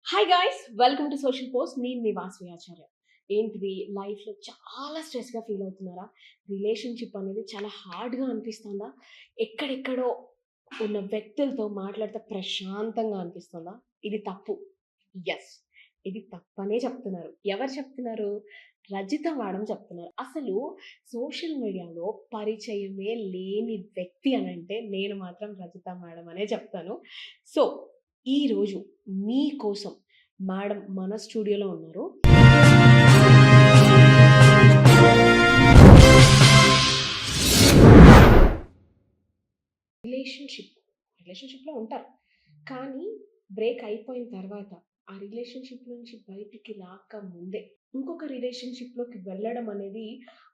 Hi guys, welcome to social post. నేను మీ వాసవి ఆచార్య. ఏంటిది, లైఫ్లో చాలా స్ట్రెస్గా ఫీల్ అవుతున్నారా? రిలేషన్షిప్ అనేది చాలా హార్డ్గా అనిపిస్తుందా? ఎక్కడెక్కడో ఉన్న వ్యక్తులతో మాట్లాడితే ప్రశాంతంగా అనిపిస్తుందా? ఇది తప్పు. ఎస్, ఇది తప్పనే చెప్తున్నారు. ఎవరు చెప్తున్నారు? రజిత మేడం చెప్తున్నారు. అసలు సోషల్ మీడియాలో పరిచయమే లేని వ్యక్తి అని అంటే నేను మాత్రం రజిత మేడం అనే చెప్తాను. సో ఈరోజు మీకోసం మేడం మన స్టూడియోలో ఉన్నారు. రిలేషన్షిప్‌లో ఉంటారు. కానీ బ్రేక్ అయిపోయిన తర్వాత ఆ రిలేషన్షిప్ నుంచి బయటికి రాకముందే ఇంకొక రిలేషన్షిప్‌లోకి వెళ్ళడం అనేది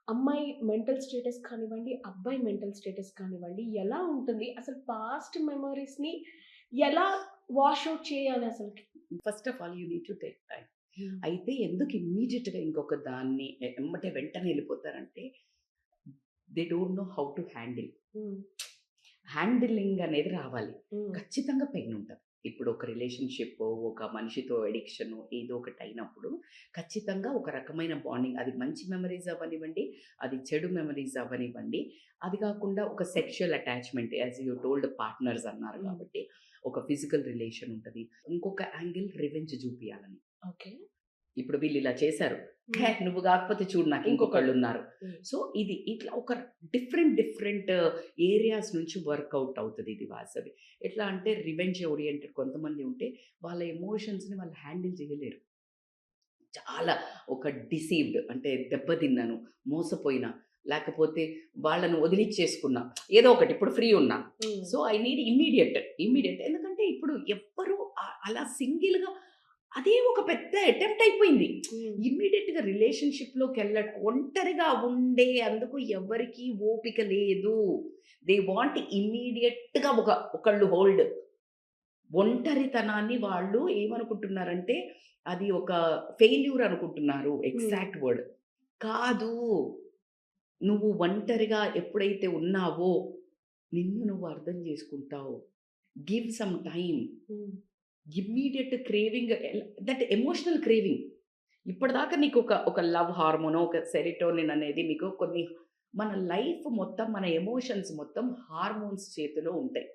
అమ్మాయి మెంటల్ స్టేటస్ కానివ్వండి, అబ్బాయి మెంటల్ స్టేటస్ కానివ్వండి ఎలా ఉంటుంది? అసలు పాస్ట్ మెమోరీస్‌ని ఎలా వాష్ ఔట్ చేయాలి అసలకి? First of all you need to take time. అయితే ఎందుకు ఇమ్మీడియట్‌గా ఇంకొక దాన్ని ఎమ్మటే వెంటనే వెళ్ళిపోతారంటే, they don't know how to handle. Hmm. Handling అనేది రావాలి. హ్మ్. ఖచ్చితంగా పెయిన్ ఉంటది. ఇప్పుడు ఒక రిలేషన్‌షిప్, ఒక మనిషితో అడిక్షన్ ఏదో ఒకటి అయినప్పుడు ఖచ్చితంగా ఒక రకమైన బాండింగ్, అది మంచి మెమరీస్ అవ్వనివ్వండి, అది చెడు మెమరీస్ అవ్వనివ్వండి, అది కాకుండా ఒక sexual attachment as you told partners అన్నారు హ్మ్. కాబట్టి ఒక ఫిజికల్ రిలేషన్ ఉంటది. ఇంకొక యాంగిల్ రివెంజ్ చూపియాలని. ఓకే. ఇప్పుడు వీళ్ళు ఇలా చేశారు. హే! నువ్వు కాకపోతే చూడు నాకు ఇంకొకళ్ళున్నారు. సో, ఇది ఇట్లా ఒక డిఫరెంట్ ఏరియాస్ నుంచి వర్కౌట్ అవుతది ఇది వాసవి. ఎట్లా అంటే రివెంజ్ ఓరియెంటెడ్ కొంతమంది ఉంటే వాళ్ళ ఎమోషన్స్‌ని వాళ్ళు హ్యాండిల్ చేయలేరు. చాలా ఒక డిసీవ్డ్ అంటే దెబ్బతిన్నాను, మోసపోయినా, లేకపోతే వాళ్ళని వదిలిచ్చేసుకున్నా. ఏదో ఒకటి ఇప్పుడు ఫ్రీ ఉన్నా. సో, ఐ నీడ్ ఇమ్మీడియేట్ ఎందుకంటే ఇప్పుడు ఎవ్వరు అలా సింగిల్‌గా అదే ఒక పెద్ద అటెంప్ట్ అయిపోయింది. ఇమ్మీడియేట్‌గా రిలేషన్‌షిప్‌లోకెళ్ళడం ఒంటరిగా ఉండే అందుకు ఎవ్వరికీ ఓపిక లేదు. దే వాంట్ ఇమ్మీడియేట్‌గా ఒకళ్ళు హోల్డ్. ఒంటరితనాన్ని వాళ్ళు ఏమనుకుంటున్నారంటే, అది ఒక ఫెయిల్యూర్ అనుకుంటున్నారు. Exact word. కాదు. నువ్వు ఒంటరిగా ఎప్పుడైతే ఉన్నావో, నిన్ను నువ్వు అర్థం చేసుకుంటావు. Give some time. Immediate craving that emotional craving. ఇప్పటిదాకా నీకు ఒక లవ్ హార్మోనో, ఒక సెరోటోనిన్ అనేది మీకు కొన్ని మన లైఫ్ మొత్తం, మన ఎమోషన్స్ మొత్తం హార్మోన్స్ చేతిలో ఉంటాయి.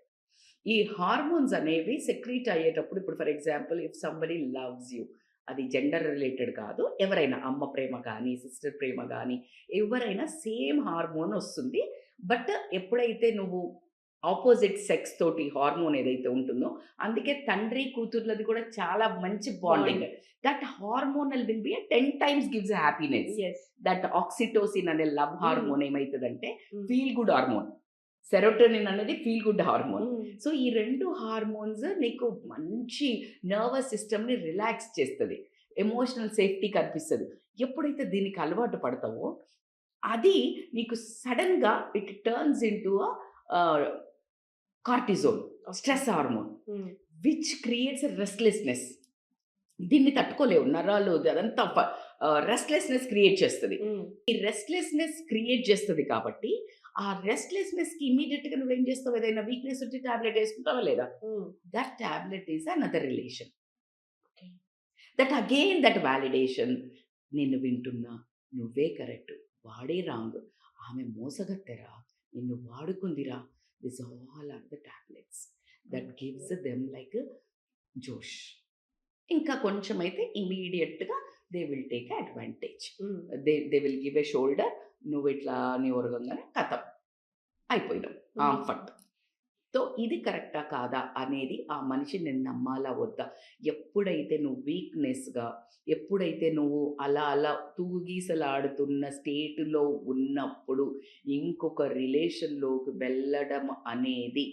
ఈ హార్మోన్స్ అనేవి సెక్రీట్ అయ్యేటప్పుడు ఇప్పుడు for example if somebody loves you, అది జెండర్ రిలేటెడ్ కాదు. ఎవరైనా అమ్మ ప్రేమ కానీ, సిస్టర్ ప్రేమ గానీ, ఎవరైనా సేమ్ హార్మోన్ ఒస్తుంది. బట్ ఎప్పుడైతే నువ్వు ఆపోజిట్ సెక్స్ తోటి హార్మోన్ ఏదైతే ఉంటుందో, అందుకే తండ్రి కూతుర్లది కూడా చాలా మంచి bonding. That hormonal will be 10 times gives happiness. Yes. That oxytocin అనే లవ్ హార్మోన్ ఏమైతదంటే ఫీల్ గుడ్ హార్మోన్. సెరోటోనిన్ అనేది ఫీల్ గుడ్ హార్మోన్. సో, ఈ 2 హార్మోన్స్ నీకు మంచి నర్వస్ సిస్టమ్‌ని రిలాక్స్ చేస్తది. ఎమోషనల్ సేఫ్టీ కల్పిస్తది. ఎప్పుడైతే దీనికి అలవాటు పడతావో, అది నీకు సడెన్‌గా it turns into ah, cortisol, stress hormone which creates restlessness. దీన్ని తట్టుకోలేవు నరాలు అదంతా రెస్ట్‌లెస్‌నెస్ క్రియేట్ చేస్తది. ఈ రెస్ట్‌లెస్‌నెస్ క్రియేట్ చేస్తది కాబట్టి, ఆ రెస్ట్‌లెస్‌నెస్‌కి ఇమ్మీడియేట్‌గా నువ్వేం చేస్తావు? ఏదైనా వీక్‌నెస్ ఉంటే టాబ్లెట్ ఏసుకుంటావా లేదా? That tablet is another relation. That again that validation. నిన్ను వింటున్నా, నువ్వే కరెక్ట్, వాడే రాంగ్, ఆమె మోసగత్తెరా, నిన్ను వాడుకుందిరా. This all are the tablets that gives them like జోష్. ఇంకా కొంచెం అయితే ఇమ్మీడియేట్‌గా they will take advantage. They will give a shoulder. నువ్వు ఇట్లా అని ఒరగంగానే ఖతం అయిపోయినావు. ఆంఫట్. సో, ఇది కరెక్టా కాదా అనేది ఆ మనిషి నిన్ను నమ్మాలా వద్దా? ఎప్పుడైతే నువ్వు వీక్‌నెస్‌గా, ఎప్పుడైతే నువ్వు అలా తూగీసలాడుతున్న స్టేట్‌లో ఉన్నప్పుడు ఇంకొక రిలేషన్‌లోకి వెళ్ళడం అనేది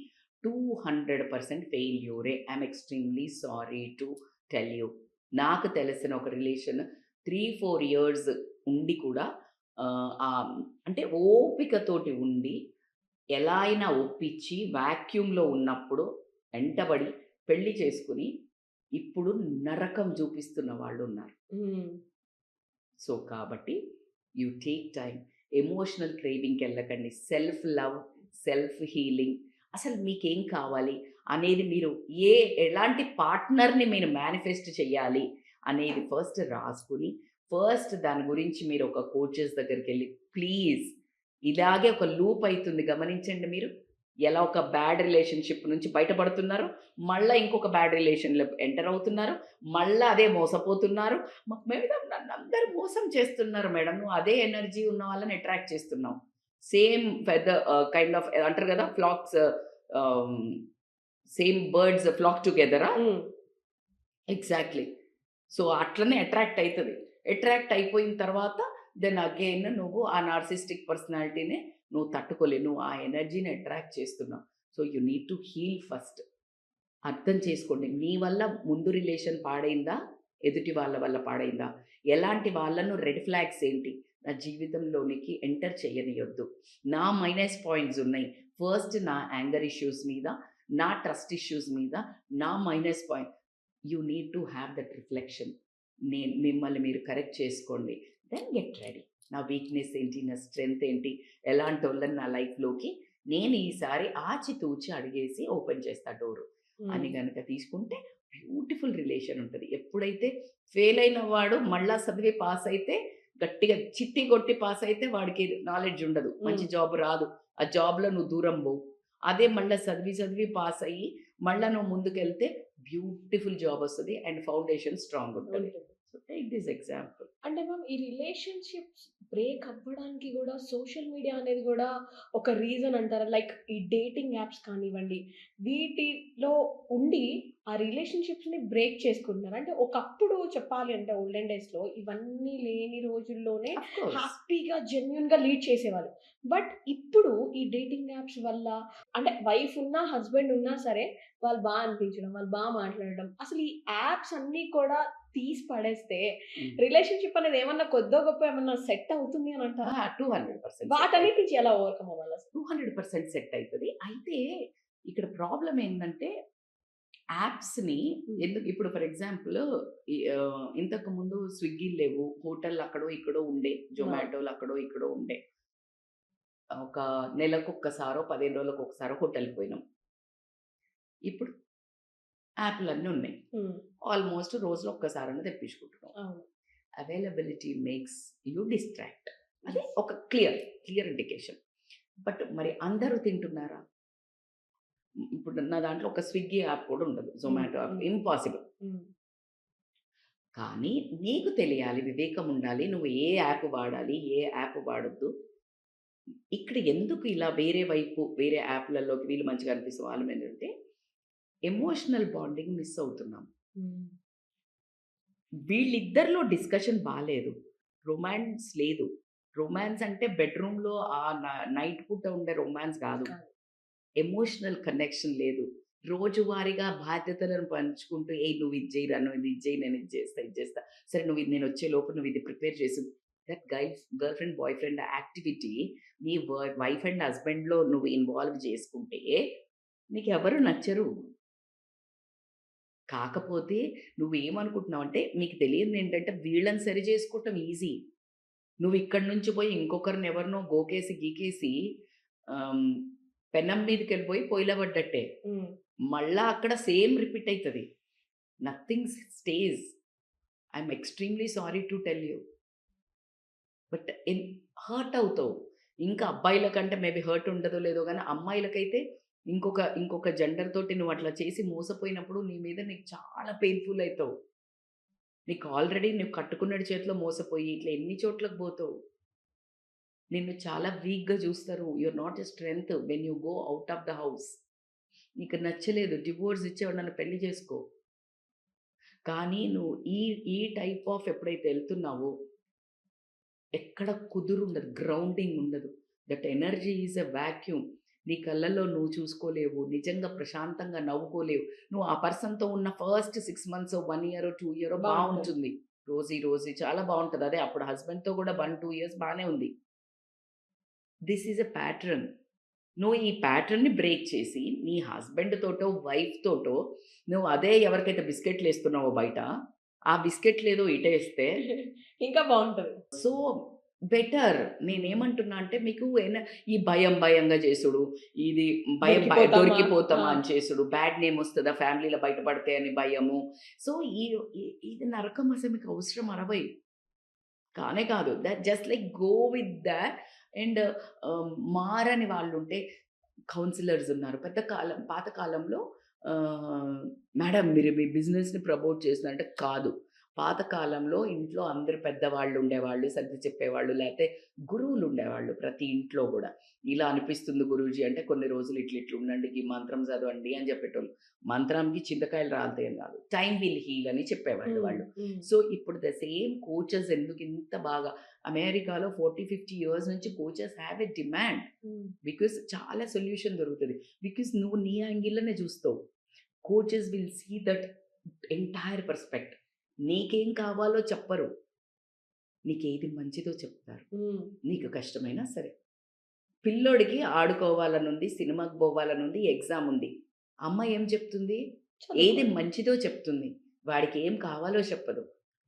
200% ఫెయిల్యూరే. I am extremely sorry to tell you. నాకు తెలిసిన ఒక రిలేషన్ 3, 4 ఇయర్స్ ఉండి కూడా అంటే ఓపికతోటి ఉండి ఎలా అయినా ఒప్పించి వాక్యూమ్‌లో ఉన్నప్పుడు ఎంటబడి పెళ్లి చేసుకొని, ఇప్పుడు నరకం చూపిస్తున్న వాళ్ళున్నారు. సో, కాబట్టి యూ టేక్ టైమ్. ఎమోషనల్ క్రేవింగ్‌కెళ్ళకండి. Self love, self healing. అసలు మీకేం కావాలి? అనేది మీరు ఎలాంటి పార్ట్నర్ని మీరు మేనిఫెస్ట్ చేయాలి అనేది ఫస్ట్ రాసుకుని ఫస్ట్ దాని గురించి మీరు ఒక కోచెస్ దగ్గరికి వెళ్ళి ప్లీజ్ ఇలాగే ఒక లూప్ అవుతుంది గమనించండి మీరు ఎలా ఒక బ్యాడ్ రిలేషన్షిప్ నుంచి బయటపడుతున్నారు మళ్ళీ ఇంకొక బ్యాడ్ రిలేషన్లో ఎంటర్ అవుతున్నారు మళ్ళీ అదే మోసపోతున్నారు మేడం నన్ను అందరూ మోసం చేస్తున్నారు మేడం నువ్వు అదే ఎనర్జీ ఉన్న వాళ్ళని అట్రాక్ట్ చేస్తున్నావు సేమ్ ఫెదర్ కైండ్ ఆఫ్ అంటారు కదా ఫ్లాక్స్ సేమ్ బర్డ్స్ ఫ్లాక్ టుగెదరా ఎగ్జాక్ట్లీ సో అట్లనే అట్రాక్ట్ అవుతుంది అట్రాక్ట్ అయిపోయిన తర్వాత దెన్ అగైన్ నువ్వు ఆ నార్సిస్టిక్ పర్సనాలిటీని నువ్వు తట్టుకోలేవు నువ్వు ఆ ఎనర్జీని అట్రాక్ట్ చేస్తున్నావు so you need to heal first అర్థం చేసుకోండి నీ వల్ల ముందు రిలేషన్ పాడైందా ఎదుటి వాళ్ళ వల్ల పాడైందా ఎలాంటి వాళ్ళను రెడ్ ఫ్లాగ్స్ ఏంటి నా జీవితంలోనికి ఎంటర్ చేయనియొద్దు నా మైనస్ పాయింట్స్ ఉన్నాయి ఫస్ట్ నా యాంగర్ ఇష్యూస్ మీద నా ట్రస్ట్ ఇష్యూస్ మీద నా minus point you need to have that reflection మిమ్మల్ని మీరు కరెక్ట్ చేసుకోండి దెన్ గెట్ రెడీ నా వీక్నెస్ ఏంటి నా స్ట్రెంగ్త్ ఏంటి ఎలాంటి వాళ్ళని నా లైఫ్లోకి నేను ఈసారి ఆచితూచి అడిగేసి ఓపెన్ చేస్తా డోరు అని కనుక తీసుకుంటే బ్యూటిఫుల్ రిలేషన్ ఉంటుంది ఎప్పుడైతే ఫెయిల్ అయిన వాడు మళ్ళా చదివి పాస్ అయితే గట్టిగా చిట్టి కొట్టి పాస్ అయితే వాడికి నాలెడ్జ్ ఉండదు మంచి జాబ్ రాదు ఆ జాబ్లో నువ్వు దూరం పోవు అదే మళ్ళీ చదివి పాస్ అయ్యి మళ్ళీ నువ్వు ముందుకెళ్తే బ్యూటిఫుల్ జాబ్ వస్తుంది అండ్ ఫౌండేషన్ స్ట్రాంగ్ ఉంటుంది సో టేక్ దిస్ ఎగ్జాంపుల్ అంటే మ్యామ్ ఈ రిలేషన్షిప్స్ బ్రేక్ అవ్వడానికి కూడా సోషల్ మీడియా అనేది కూడా ఒక రీజన్ అంటారా లైక్ ఈ డేటింగ్ యాప్స్ కానివ్వండి వీటిలో ఉండి ఆ రిలేషన్షిప్స్ని బ్రేక్ చేసుకుంటున్నారు అంటే ఒకప్పుడు చెప్పాలి అంటే ఓల్డెన్ డేస్లో ఇవన్నీ లేని రోజుల్లోనే హ్యాపీగా జెన్యున్గా లీడ్ చేసేవాళ్ళు బట్ ఇప్పుడు ఈ డేటింగ్ యాప్స్ వల్ల అంటే వైఫ్ ఉన్నా హస్బెండ్ ఉన్నా సరే వాళ్ళు బాగా అనిపించడం వాళ్ళు బాగా మాట్లాడడం అసలు ఈ యాప్స్ అన్నీ కూడా తీసి పడేస్తే రిలేషన్షిప్ అనేది ఏమన్నా కొద్దో గొప్ప ఏమన్నా సెట్ అవుతుంది అని అంటారా 200% వాటన్నిటి నుంచి ఎలా ఓవర్కమ్ అవ్వాలి 200% సెట్ అవుతుంది అయితే ఇక్కడ ప్రాబ్లం ఏంటంటే యాప్స్ని ఎందుకు ఇప్పుడు ఫర్ ఎగ్జాంపుల్ ఇంతకు ముందు స్విగ్గీ లేవు హోటల్ అక్కడో ఇక్కడో ఉండే జొమాటోలు అక్కడో ఇక్కడో ఉండే ఒక నెలకు ఒక్కసారో 15 రోజులకు ఒకసారో హోటల్కి పోయినాం ఇప్పుడు యాప్లు అన్నీ ఉన్నాయి ఆల్మోస్ట్ రోజులో ఒక్కసారైనా తెప్పించుకుంటున్నాం అవైలబిలిటీ మేక్స్ యూ డిస్ట్రాక్ట్ అదే ఒక క్లియర్ ఇండికేషన్ బట్ మరి అందరూ తింటున్నారా ఇప్పుడు నా దాంట్లో ఒక స్విగ్గీ యాప్ కూడా ఉండదు జొమాటో యాప్ ఇంపాసిబుల్ కానీ నీకు తెలియాలి వివేకం ఉండాలి నువ్వు ఏ యాప్ వాడాలి ఏ యాప్ వాడొద్దు ఇక్కడ ఎందుకు ఇలా వేరే యాప్లలోకి వీళ్ళు మంచిగా అనిపిస్తే వాళ్ళు ఏంటంటే ఎమోషనల్ బాండింగ్ మిస్ అవుతున్నాం వీళ్ళిద్దరిలో డిస్కషన్ బాగాలేదు రొమాన్స్ లేదు రొమాన్స్ అంటే బెడ్రూమ్లో ఆ నైట్ పూట ఉండే రొమాన్స్ కాదు ఎమోషనల్ కనెక్షన్ లేదు రోజువారీగా బాధ్యతలను పంచుకుంటూ నువ్వు ఇది చేయరా నువ్వు ఇది చేయి నేను ఇది చేస్తా సరే నేను వచ్చే లోపు నువ్వు ఇది ప్రిపేర్ చేసి that girl friend boy friend activity నీ వైఫ్ అండ్ హస్బెండ్లో నువ్వు ఇన్వాల్వ్ చేసుకుంటే నీకు ఎవరు నచ్చరు కాకపోతే నువ్వు ఏమనుకుంటున్నావు అంటే మీకు తెలియదు ఏంటంటే వీళ్ళని సరి చేసుకోవటం ఈజీ నువ్వు ఇక్కడి నుంచి పోయి ఇంకొకరిని ఎవరినో గోకేసి గీకేసి పెనం మీదకి వెళ్ళిపోయి పొయ్యిలో పడ్డట్టే మళ్ళా అక్కడ సేమ్ రిపీట్ అవుతుంది nothing stage I'm extremely sorry to tell you but hurt అవుతావు ఇంకా అబ్బాయిల కంటే మేబీ హర్ట్ ఉండదో లేదో కానీ అమ్మాయిలకైతే ఇంకొక జెండర్ తోటి నువ్వు అట్లా చేసి మోసపోయినప్పుడు నీ మీద నీకు చాలా పెయిన్ఫుల్ అవుతావు నీకు ఆల్రెడీ నువ్వు కట్టుకున్న చేతిలో మోసపోయి ఇట్లా ఎన్ని చోట్లకు పోతావు నిన్ను చాలా వీక్గా చూస్తారు you are not a strength when you go out of the house నీకు నచ్చలేదు డివోర్స్ ఇచ్చేవాడు నన్ను పెళ్లి చేసుకో కానీ నువ్వు ఈ టైప్ ఆఫ్ ఎప్పుడైతే వెళ్తున్నావో ఎక్కడ కుదురు ఉండదు గ్రౌండింగ్ ఉండదు that energy is a vacuum నీ కళ్ళల్లో నువ్వు చూసుకోలేవు నిజంగా ప్రశాంతంగా నవ్వుకోలేవు నువ్వు ఆ పర్సన్తో ఉన్న ఫస్ట్ 6 months 1 year 2 year బాగుంటుంది రోజు చాలా బాగుంటుంది అదే అప్పుడు హస్బెండ్తో కూడా 1-2 years బాగానే ఉంది దిస్ ఈజ్ ఎ ప్యాటర్న్ నువ్వు ఈ ప్యాటర్న్ని బ్రేక్ చేసి నీ హస్బెండ్ తోటో వైఫ్ తోటో నువ్వు అదే ఎవరికైతే బిస్కెట్లు వేస్తున్నావో బయట ఆ బిస్కెట్లు ఏదో ఇటేస్తే ఇంకా బాగుంటుంది సో బెటర్. నేనేమంటున్నా అంటే మీకు ఈ భయంగా చేసుడు, ఇది దొరికిపోతామా ఆ! అని చేసుడు, బ్యాడ్ నేమ్ వస్తదా ఫ్యామిలీలో బయటపడితే అని భయము. సో, ఈ ఇది నరకం అసలు మీకు అవసరం 60 కానే కాదు. That just like go with that. And మారని వాళ్ళుంటే కౌన్సిలర్స్ ఉన్నారు. పాత కాలంలో మేడం మీరు మీ బిజినెస్‌ని ప్రమోట్ చేస్తున్నారంటే కాదు. పాత కాలంలో ఇంట్లో అందరూ పెద్దవాళ్ళు ఉండేవాళ్ళు, సర్ది చెప్పేవాళ్ళు, లేతే గురువులు ఉండేవాళ్ళు ప్రతి ఇంట్లో గూడా. ఇలా అనిపిస్తుంది గురూజీ అంటే కొన్ని రోజులు ఇట్లిట్లా ఉండండి, ఈ మంత్రం చదవండి అని చెప్పేటోళ్ళు. మంత్రానికి చింతకాయలు రాలుతాయని కాదు. టైమ్ విల్ హీల్ అని చెప్పేవాళ్ళు వాళ్ళు. సో, ఇప్పుడు ద సేమ్ కోచెస్ ఎందుకు ఇంత బాగా అమెరికాలో 40, 50 ఇయర్స్ నుంచి coaches have a demand. Because చాలా సొల్యూషన్ దొరుకుతది. బికాస్ నువ్వు నీ యాంగిల్‌లోనే చూస్తావు. Coaches will see that entire perspective. నీకేం కావాలో చెప్పరు. నీకేది మంచిదో చెప్తారు. నీకు కష్టమైనా సరే. పిల్లోడికి ఆడుకోవాలనుంది, సినిమాకి పోవాలనుంది, ఎగ్జామ్ ఉంది. అమ్మ ఏం చెప్తుంది? ఏది మంచిదో చెప్తుంది. వాడికి ఏం కావాలో చెప్పదు.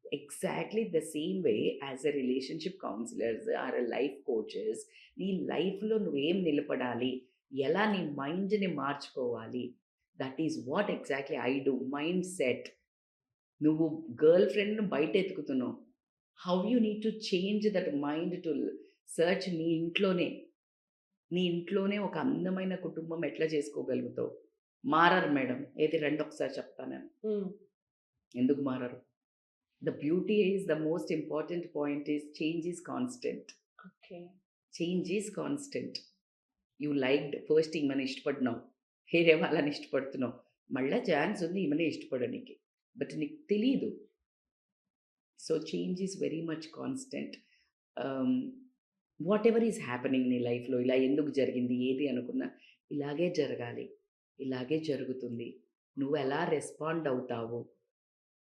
Exactly the same way as a relationship counsellors are a life coaches నీ లైఫ్‌లో నువ్వేం నిలబడాలి? ఎలా నీ మైండ్‌ని మార్చుకోవాలి? That is what exactly I do. Mindset. నువ్వు గర్ల్ ఫ్రెండ్‌ని బయట ఎతుకుతున్నావు. How you need to change that mind to search నీ ఇంట్లోనే. నీ ఇంట్లోనే ఒక అందమైన కుటుంబం ఎట్లా చేసుకోగలుగుతావు? మారరు మేడం. ఏది రండి ఒకసారి చెప్తా నేను. ఎందుకు మారరు? The beauty is the most important point is change is constant. Okay. Change is constant. You liked first ఈమెని ఇష్టపడినావు. వేరే వాళ్ళని ఇష్టపడుతున్నావు. మళ్ళా ఛాన్స్ ఉంది ఈమెనే ఇష్టపడనీకి. బట్ నీకు తెలీదు. So, change is very much constant. What ever is happening నీ లైఫ్‌లో ఇలా ఎందుకు జరిగింది? ఏది అనుకున్నా ఇలాగే జరగాలి. ఇలాగే జరుగుతుంది. నువ్వు ఎలా రెస్పాండ్ అవుతావు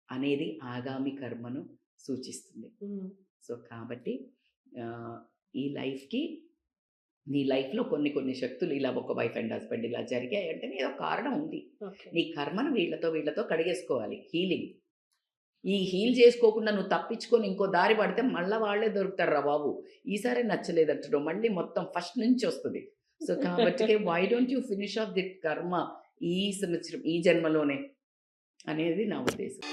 అనేది ఆగామి కర్మను సూచిస్తుంది. సో, కాబట్టి ఈ లైఫ్‌కి నీ లైఫ్‌లో కొన్ని శక్తులు ఇలా ఒక వైఫ్ అండ్ హస్బెండ్ ఇలా జరిగాయంటే ఏదో కారణం ఉంది. ఓకే. నీ కర్మను వీళ్ళతో కడిగేసుకోవాలి. హీలింగ్. ఈ హీల్ చేసుకోకుండా నువ్వు తప్పించుకొని ఇంకో దారి పడితే మళ్ళా వాళ్ళే దొరుకుతారురా బాబు. ఈసారి నచ్చలేదంటున్నావు. మళ్ళీ మొత్తం ఫస్ట్ నుంచి వస్తది. సో, కాబట్టికే why don't you finish off that karma ఈ సంవత్సరం, ఈ జన్మలోనే అనేది నా ఉద్దేశం.